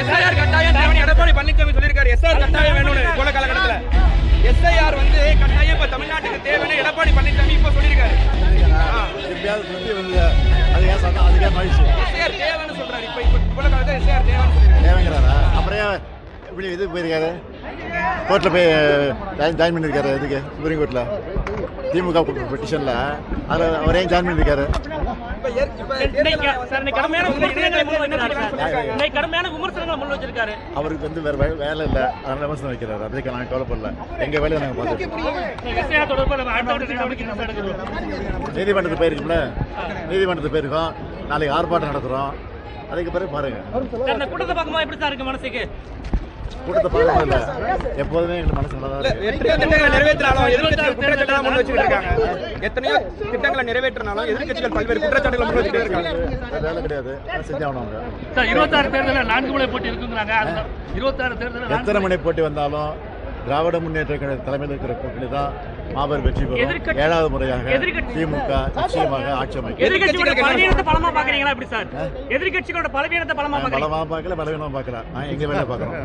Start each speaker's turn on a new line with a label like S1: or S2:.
S1: SIR கட்டாயம் தேவை எடப்பாடி பழனிசாமி சொல்லியிருக்காரு. எஸ்ஐஆர் கட்டாயம் வேணும்னு போல காலகட்டத்தில் எஸ்ஐஆர் வந்து கட்டாயம் இப்ப தமிழ்நாட்டுக்கு தேவைன்னு எடப்பாடி பழனிசாமி இப்ப சொல்லியிருக்காரு. எஸ்ஐஆர் தேவைன்னு சொல்றாரு. இப்ப போல காலத்தில் எஸ்ஐஆர்
S2: தேவைங்கிறாரா? அப்புறம் இப்படி இது போயிருக்காரு, கோர்ட்டில் போய் ஜாயின் பண்ணியிருக்காரு. இதுக்கு சுப்ரீம் கோர்ட்டில் திமுக பெட்டிஷனில் அதில் அவரே ஜாயின் பண்ணியிருக்காரு. அவருக்கு வந்து வேற வேலை இல்லை, அதனால விமர்சனம் வைக்கிறாரு. அதுக்கு நாங்கள் கவலைப்படல, எங்கள் வேலையை நாங்கள் பார்த்துருக்கோம். நீதிமன்றத்துக்கு போயிருக்கோம்ல, நீதிமன்றத்துக்கு போயிருக்கோம். நாளைக்கு ஆர்ப்பாட்டம் நடத்துகிறோம். அதுக்கு பிறகு பாருங்க.
S3: கூட்டத்தை பார்க்கும்போது எப்படி சார் இருக்கு மனசுக்கு?
S2: கூட்டத்தை பார்க்கணும் இல்லை, எப்போதுமே எங்களுக்கு மனசு நல்லா
S1: எத்தனையோ திட்டங்களை நிறைவேற்றினாலும் எதிர்கட்சிகள் குற்றச்சாட்டு முன் வச்சுட்டு இருக்காங்க. எத்தனையோ திட்டங்களை நிறைவேற்றினாலும் எதிர்கட்சிகள் பல்வேறு குற்றச்சாட்டுகளை முன் வச்சுட்டு இருக்காங்க.
S2: வேலை கிடையாது, செஞ்சாகணும்.
S3: 26 தேர்தலில் 4 முனை போட்டி இருக்குங்கிறாங்க. 26 தேர்தலில்
S2: எத்தனை முனை போட்டி வந்தாலும் திராவிட முன்னேற்ற கழக தலைமையில் இருக்கிற கூட்டணி தான் மாபெரும் வெற்றி பெறும். 7வது முறையாக திமுக நிச்சயமாக ஆட்சி அமைக்கும்.
S3: எதிர்கட்சிகளோட பலவீனத்தை பலமா பாக்குறீங்களா எப்படி சார்? எதிர்கட்சிகளோட பலவீனத்தை பலமா
S2: பார்க்கல, பலவீனமா பார்க்கலாம். எங்க வேலை பார்க்கறோம்.